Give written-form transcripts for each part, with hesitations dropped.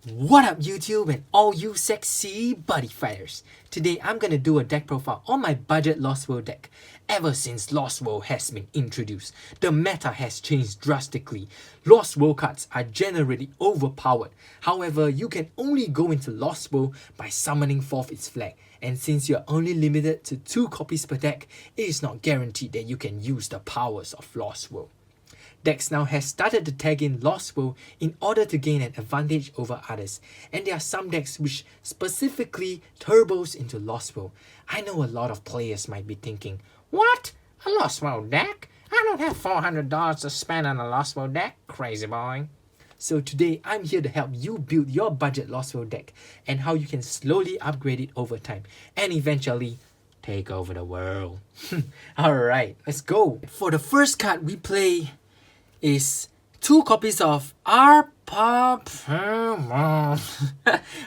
What up YouTube and all you sexy buddy fighters. Today I'm gonna do a deck profile on my budget Lost World deck. Ever since Lost World has been introduced, the meta has changed drastically. Lost World cards are generally overpowered. However, you can only go into Lost World by summoning forth its flag. And since you're only limited to 2 copies per deck, it is not guaranteed that you can use the powers of Lost World. Decks now has started to tag in Lost World in order to gain an advantage over others, and there are some decks which specifically turbos into Lost World. I know a lot of players might be thinking, what? A Lost World deck? I don't have $400 to spend on a Lost World deck, crazy boy. So today I'm here to help you build your budget Lost World deck and how you can slowly upgrade it over time and eventually take over the world. Alright, let's go. For the first card we play is 2 copies of Alright,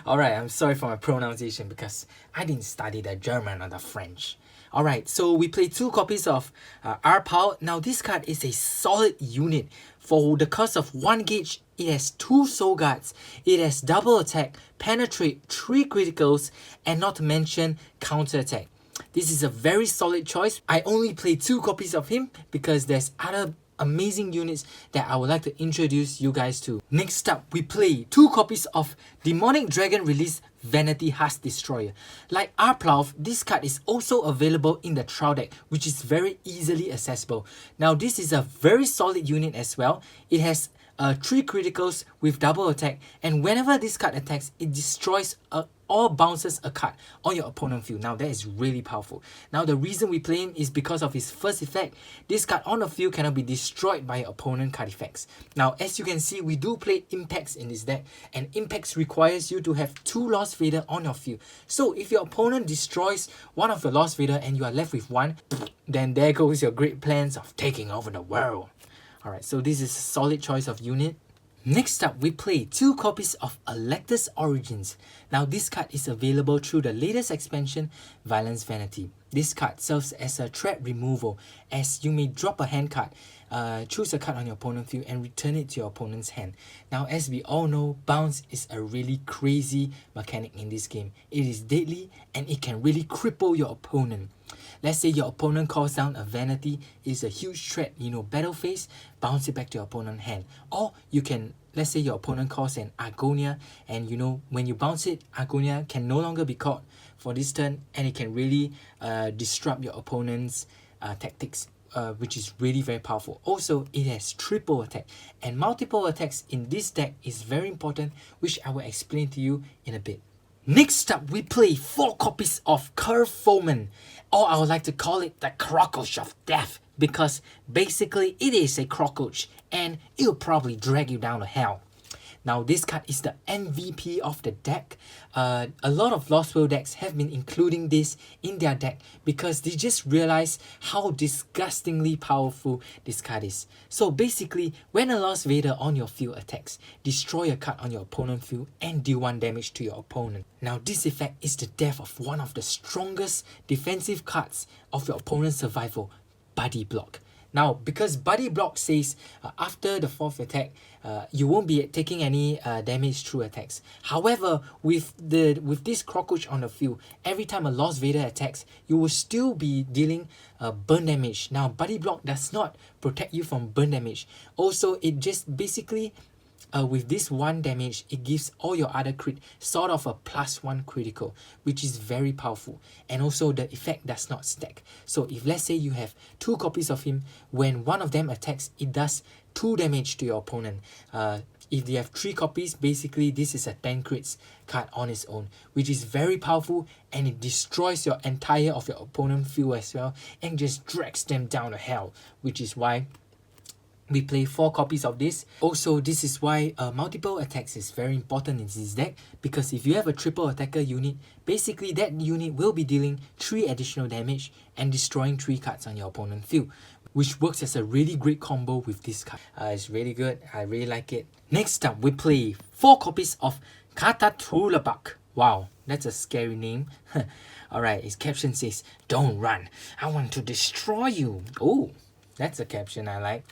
I'm sorry for my pronunciation because I didn't study the German or the French. Alright, so we play 2 copies of Arpal. Now this card is a solid unit. For the cost of 1 gauge, it has 2 soul guards, it has double attack, penetrate, 3 criticals, and not to mention counter attack. This is a very solid choice. I only play 2 copies of him because there's other amazing units that I would like to introduce you guys to. Next up, we play 2 copies of Demonic Dragon Release Vanity Husk Destroyer. Like Arplav, this card is also available in the Trial deck, which is very easily accessible. Now this is a very solid unit as well. It has 3 criticals with double attack, and whenever this card attacks, it destroys or bounces a card on your opponent field. Now that is really powerful. Now the reason we play him is because of his first effect. This card on the field cannot be destroyed by your opponent card effects. Now as you can see, we do play Impacts in this deck, and Impacts requires you to have 2 Lost Vader on your field. So if your opponent destroys one of your Lost Vader and you are left with 1, then there goes your great plans of taking over the world. Alright, so this is a solid choice of unit. Next up, we play 2 copies of Electus Origins. Now this card is available through the latest expansion, Violence Vanity. This card serves as a threat removal, as you may drop a hand card, choose a card on your opponent's field and return it to your opponent's hand. Now as we all know, bounce is a really crazy mechanic in this game. It is deadly and it can really cripple your opponent. Let's say your opponent calls down a Vanity, is a huge threat, battle phase, bounce it back to your opponent's hand. Or you can, let's say your opponent calls an Argonia, and when you bounce it, Argonia can no longer be caught for this turn, and it can really disrupt your opponent's tactics, which is really very powerful. Also, it has triple attack, and multiple attacks in this deck is very important, which I will explain to you in a bit. Next up, we play 4 copies of Curve Foeman, or I would like to call it the Cockroach of Death, because basically it is a cockroach and it'll probably drag you down to hell. Now this card is the MVP of the deck. A lot of Lost World decks have been including this in their deck because they just realize how disgustingly powerful this card is. So basically, when a Lost Vader on your field attacks, destroy a card on your opponent's field and deal 1 damage to your opponent. Now this effect is the death of one of the strongest defensive cards of your opponent's survival, Buddy Block. Now, because Buddy Block says after the 4th attack, you won't be taking any damage through attacks. However, with this cockroach on the field, every time a Lost Vader attacks, you will still be dealing burn damage. Now, Buddy Block does not protect you from burn damage. Also, it just basically, with this 1 damage, it gives all your other crit sort of a +1 critical, which is very powerful. And also the effect does not stack. So if let's say you have 2 copies of him, when one of them attacks, it does 2 damage to your opponent. If you have 3 copies, basically this is a 10 crits card on its own, which is very powerful, and it destroys your entire of your opponent's field as well and just drags them down to hell, which is why we play 4 copies of this. Also, this is why multiple attacks is very important in this deck, because if you have a triple attacker unit, basically that unit will be dealing 3 additional damage and destroying 3 cards on your opponent's field, which works as a really great combo with this card. It's really good. I really like it. Next up, we play 4 copies of Katatulabak. Wow, that's a scary name. Alright, its caption says, "Don't run. I want to destroy you." Oh, That's a caption I like.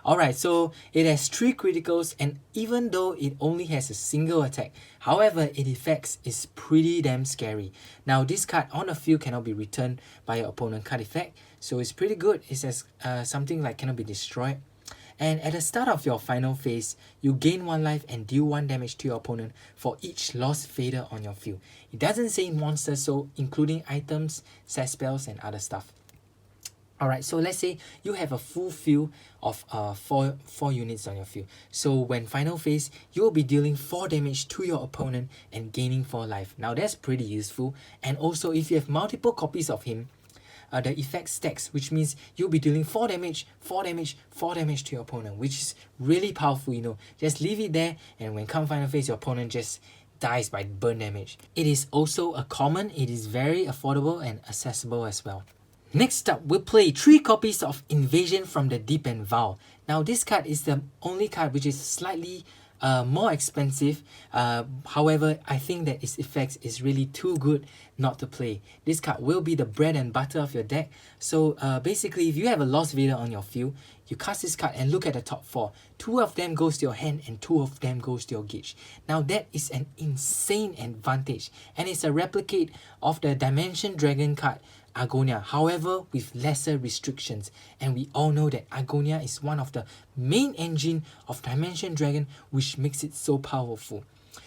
Alright, so it has 3 criticals, and even though it only has a single attack, however, its effects is pretty damn scary. Now, this card on the field cannot be returned by your opponent card effect, so it's pretty good. It says something like cannot be destroyed. And at the start of your final phase, you gain 1 life and deal 1 damage to your opponent for each lost fader on your field. It doesn't say monsters, so including items, set spells, and other stuff. Alright, so let's say you have a full field of 4 units on your field. So when final phase, you will be dealing 4 damage to your opponent and gaining 4 life. Now that's pretty useful. And also if you have multiple copies of him, the effect stacks, which means you'll be dealing 4 damage, 4 damage, 4 damage to your opponent, which is really powerful, you know. Just leave it there, and when come final phase, your opponent just dies by burn damage. It is also a common, it is very affordable and accessible as well. Next up, we'll play 3 copies of Invasion from the Deep and Vow. Now this card is the only card which is slightly more expensive. However, I think that its effects is really too good not to play. This card will be the bread and butter of your deck. So basically, if you have a Lost Vader on your field, you cast this card and look at the top 4. 2 of them goes to your hand and 2 of them goes to your gauge. Now that is an insane advantage, and it's a replicate of the Dimension Dragon card Agonia, however with lesser restrictions, and we all know that Agonia is one of the main engine of Dimension Dragon, which makes it so powerful.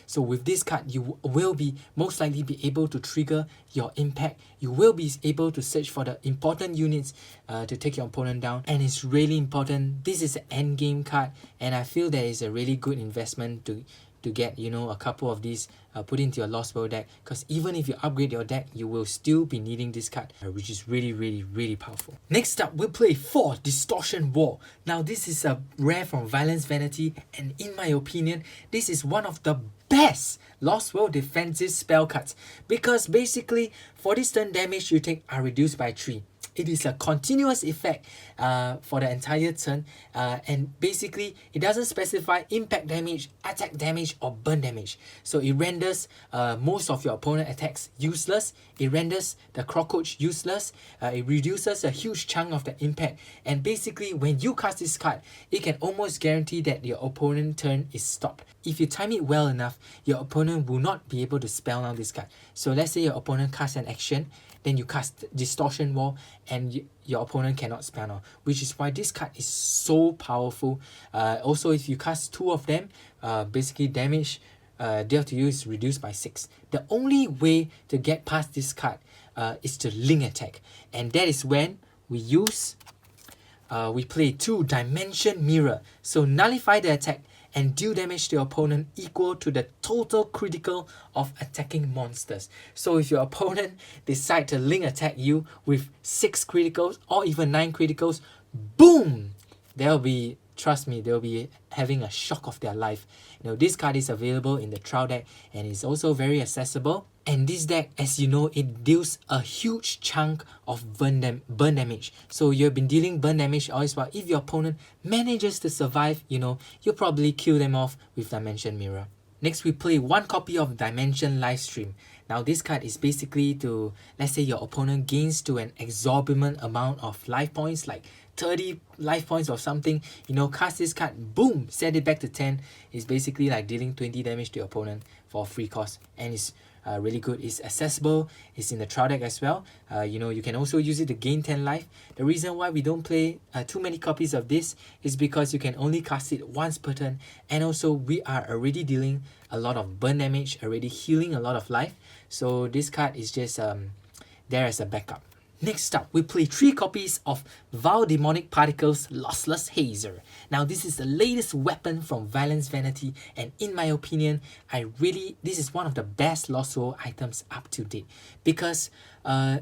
So with this card, you will be most likely be able to trigger your impact. You will be able to search for the important units to take your opponent down, and it's really important. This is an end game card, and I feel that is a really good investment to get, you know, a couple of these put into your Lost World deck, because even if you upgrade your deck, you will still be needing this card, which is really powerful. Next up, we'll play 4 Distortion War. Now this is a rare from Violence Vanity, and in my opinion, this is one of the best Lost World defensive spell cards, because basically for this turn damage you take are reduced by 3. It is a continuous effect for the entire turn, and basically it doesn't specify impact damage, attack damage, or burn damage. So it renders most of your opponent attacks useless. It renders the Crocodile useless. It reduces a huge chunk of the impact, and basically when you cast this card, it can almost guarantee that your opponent's turn is stopped. If you time it well enough, your opponent will not be able to spell down this card. So let's say your opponent casts an action, then you cast Distortion Wall, and your opponent cannot spell now, which is why this card is so powerful. Also, if you cast 2 of them, basically damage dealt to you is reduced by 6. The only way to get past this card is to link attack, and that is when we use we play 2 Dimension Mirror. So nullify the attack and deal damage to your opponent equal to the total critical of attacking monsters. So if your opponent decide to link attack you with 6 criticals or even 9 criticals, boom! They'll be, trust me, they'll be having a shock of their life. You know, this card is available in the trial deck and is also very accessible. And this deck, as you know, it deals a huge chunk of burn damage. So you've been dealing burn damage always, while if your opponent manages to survive, you know, you'll probably kill them off with Dimension Mirror. Next, we play 1 copy of Dimension Livestream. Now this card is basically to, let's say your opponent gains to an exorbitant amount of life points, like 30 life points or something, you know, cast this card, boom, set it back to 10. It's basically like dealing 20 damage to your opponent for free cost, and it's really good. It's accessible, it's in the trial deck as well. You know, you can also use it to gain 10 life. The reason why we don't play too many copies of this is because you can only cast it once per turn, and also we are already dealing a lot of burn damage, already healing a lot of life, so this card is just there as a backup. Next up, we play 3 copies of Vow Demonic Particles Lossless Hazer. Now this is the latest weapon from Violence Vanity, and in my opinion, this is one of the best Lost Soul items up to date, because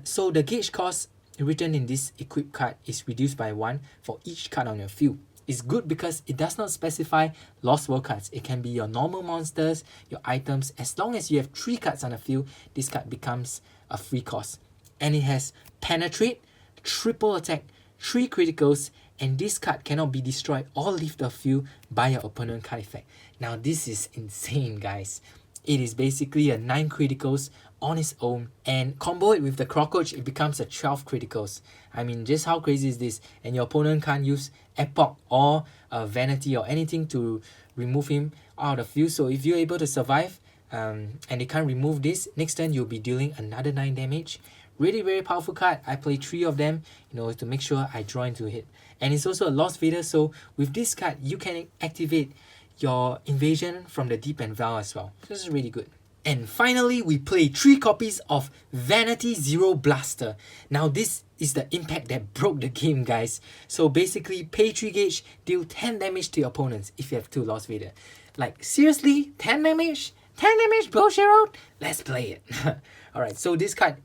so the gauge cost written in this equip card is reduced by 1 for each card on your field. It's good because it does not specify Lost World cards. It can be your normal monsters, your items. As long as you have 3 cards on the field, this card becomes a free cost. And it has Penetrate, triple attack, 3 criticals, and this card cannot be destroyed or leave the field by your opponent card effect. Now this is insane, guys. It is basically a 9 criticals on its own and combo it with the Cockroach, it becomes a 12 criticals. I mean, just how crazy is this? And your opponent can't use Epoch or Vanity or anything to remove him out of the field. So if you're able to survive and they can't remove this, next turn you'll be dealing another 9 damage. Really, very powerful card. I play 3 of them, to make sure I draw into a hit. And it's also a Lost Vader, so with this card, you can activate your Invasion from the Deep and Val as well. This is really good. And finally, we play 3 copies of Vanity Zero Blaster. Now, this is the impact that broke the game, guys. So basically, pay 3 gauge, deal 10 damage to your opponents if you have 2 Lost Vader. Like, seriously? 10 damage? 10 damage, bullshit road? Let's play it. Alright, so this card,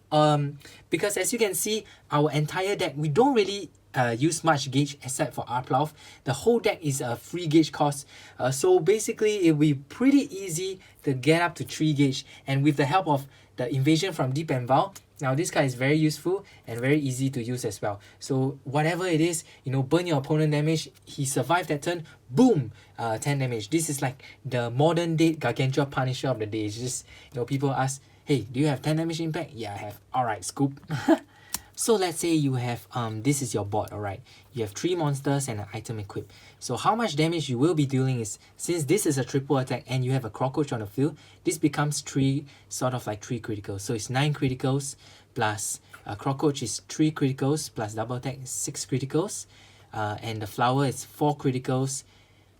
because as you can see, our entire deck, we don't really use much gauge except for Arplough. The whole deck is a 3 gauge cost. So basically, it'll be pretty easy to get up to 3 gauge. And with the help of the Invasion from Deep and Val, now this card is very useful and very easy to use as well. So whatever it is, burn your opponent damage, he survived that turn, boom, 10 damage. This is like the modern day Gargantua Punisher of the day. It's just, people ask, hey, do you have 10 damage impact? Yeah, I have. Alright, scoop. So let's say you have, this is your board, alright. You have 3 monsters and an item equipped. So how much damage you will be dealing is, since this is a triple attack and you have a Cockroach on the field, this becomes 3 criticals. So it's 9 criticals plus Cockroach is 3 criticals plus double attack is 6 criticals. And the flower is 4 criticals.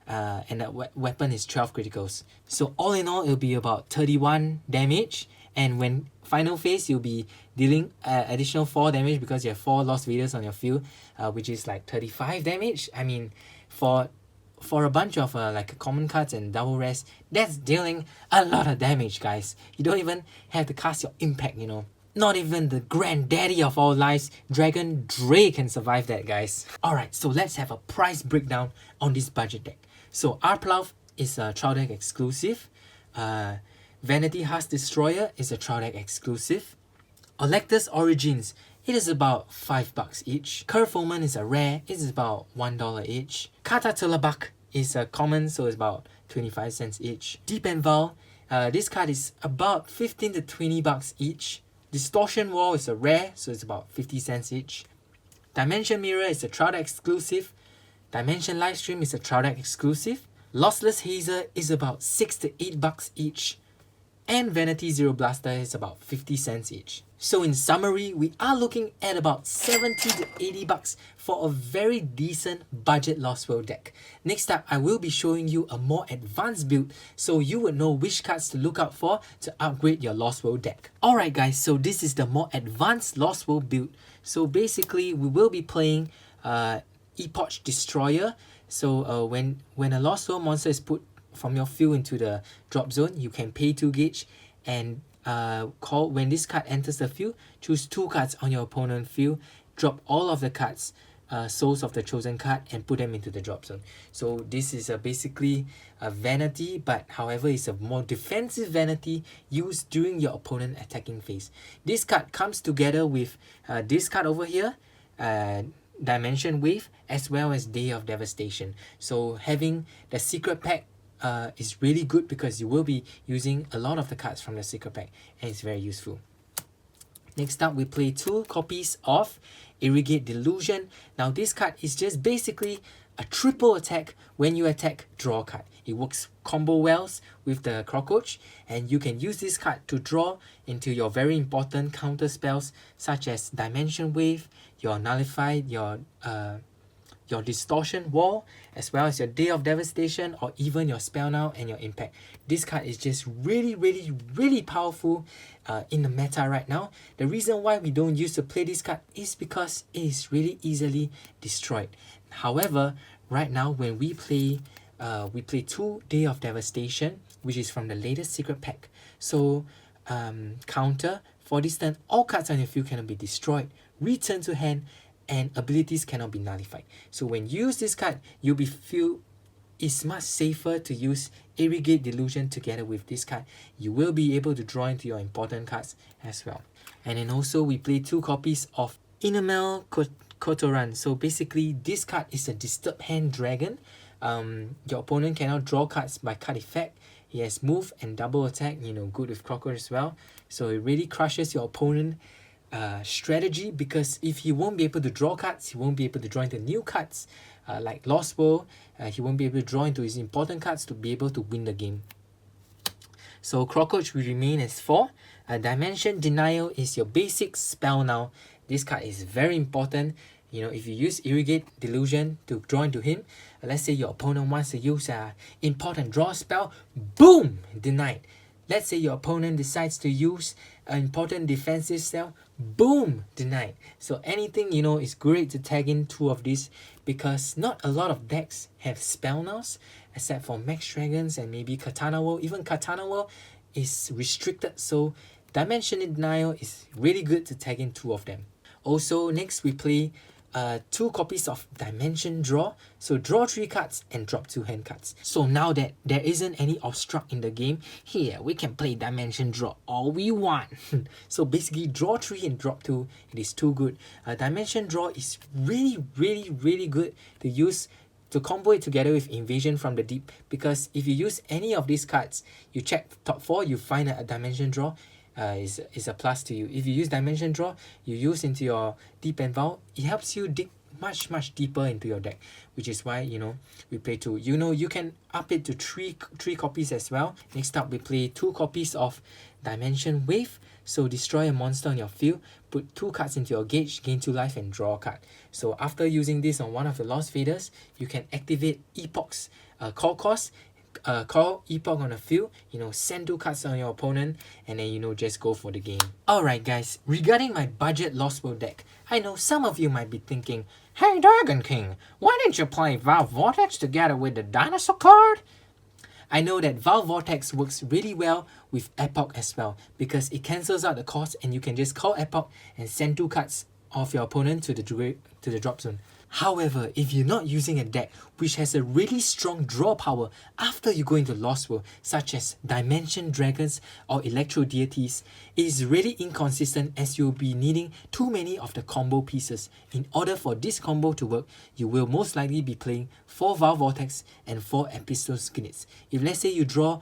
And the weapon is 12 criticals. So all in all, it'll be about 31 damage. And when final phase, you'll be dealing additional 4 damage because you have 4 Lost Vaders on your field, which is like 35 damage. I mean, for a bunch of like common cards and double rest, that's dealing a lot of damage, guys. You don't even have to cast your impact, Not even the granddaddy of all lives, Dragon Dre, can survive that, guys. Alright, so let's have a price breakdown on this budget deck. So Arplough is a trial deck exclusive. Vanity Heart's Destroyer is a trial deck exclusive. Electus Origins, it is about $5 each. Curve Omen is a rare, it is about $1 each. Kata Tulabak is a common, so it's about 25 cents each. Deep and Val, this card is about 15 to $20 each. Distortion Wall is a rare, so it's about 50 cents each. Dimension Mirror is a trial deck exclusive. Dimension Livestream is a trial deck exclusive. Lossless Hazer is about $6 to $8 each. And Vanity Zero Blaster is about 50 cents each. So in summary, we are looking at about 70 to $80 for a very decent budget Lost World deck. Next up, I will be showing you a more advanced build so you would know which cards to look out for to upgrade your Lost World deck. Alright guys, so this is the more advanced Lost World build. So basically, we will be playing Epoch Destroyer. So when a Lost World monster is put from your field into the drop zone, you can pay 2 gauge and when this card enters the field, choose 2 cards on your opponent's field, drop all of the cards, souls of the chosen card, and put them into the drop zone. So this is basically a Vanity, but however it's a more defensive Vanity used during your opponent attacking phase. This card comes together with this card over here, Dimension Wave, as well as Day of Devastation. So having the secret pack is really good because you will be using a lot of the cards from the secret pack and it's very useful. Next up, we play 2 copies of Irrigate Delusion. Now this card is just basically a triple attack. When you attack, draw a card. It works combo wells with the Cockroach, and you can use this card to draw into your very important counter spells such as Dimension Wave, your Nullify, your Distortion Wall, as well as your Day of Devastation, or even your Spell Now and your Impact. This card is just really powerful in the meta right now. The reason why we don't use to play this card is because it is really easily destroyed. However, right now when we play 2 Day of Devastation, which is from the latest secret pack. So counter, for this turn, all cards on your field cannot be destroyed, return to hand, and abilities cannot be nullified. So when you use this card, you'll feel it's much safer to use Irrigate Delusion together with this card. You will be able to draw into your important cards as well. And then also we play 2 copies of Inamel Kotoran. So basically this card is a Disturbed Hand Dragon. Your opponent cannot draw cards by card effect. He has move and double attack, you know, good with Cockroach as well. So it really crushes your opponent strategy, because if he won't be able to draw cards, he won't be able to draw into new cards like Lost World. He won't be able to draw into his important cards to be able to win the game. So Cockroach will remain as 4. Dimension Denial is your basic spell now. This card is very important. You know, if you use Irrigate Delusion to draw into him, let's say your opponent wants to use an important draw spell, boom, denied. Let's say your opponent decides to use an important defensive spell, boom, denied. So anything, you know, is great to tag in 2 of these, because not a lot of decks have spell nows, except for Max Dragons and maybe Katana World. Even Katana World is restricted, so Dimension Denial is really good to tag in 2 of them. Also, next we play 2 copies of Dimension Draw. So draw 3 cards and drop 2 hand cards. So now that there isn't any obstruct in the game, here we can play Dimension Draw all we want. So basically draw 3 and drop 2. It is too good. Dimension Draw is really good to use to combo it together with Invasion from the Deep, because if you use any of these cards, you check top 4, you find a Dimension Draw, is a plus to you. If you use Dimension Draw, you use into your Deep and Vow, it helps you dig much deeper into your deck, which is why, you know, we play 2. You know, you can up it to 3 copies as well. Next up, we play 2 copies of Dimension Wave. So destroy a monster on your field, put 2 cards into your gauge, gain 2 life and draw a card. So after using this on one of the Lost Faders, you can activate Epoch's call cost, call Epoch on the field, you know, send 2 cards on your opponent, and then, you know, just go for the game. Alright guys, regarding my budget Lost World deck, I know some of you might be thinking, hey Dragon King, why didn't you play Val Vortex together with the dinosaur card? I know that Val Vortex works really well with Epoch as well, because it cancels out the cost and you can just call Epoch and send 2 cards of your opponent to the drop zone. However, if you're not using a deck which has a really strong draw power after you go into Lost World, such as Dimension Dragons or Electro Deities, it is really inconsistent, as you'll be needing too many of the combo pieces. In order for this combo to work, you will most likely be playing 4 Val Vortex and 4 Episode Skinnits. If let's say you draw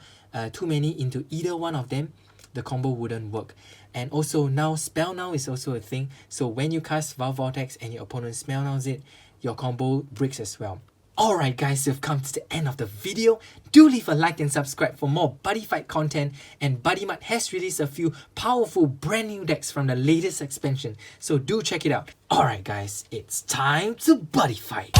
too many into either one of them, the combo wouldn't work. And also now Spell Now is also a thing, so when you cast Val Vortex and your opponent Spell Nows it, your combo breaks as well. Alright guys, we've come to the end of the video. Do leave a like and subscribe for more Buddyfight content, and BuddyMart has released a few powerful brand new decks from the latest expansion, so do check it out. Alright guys, it's time to Buddyfight!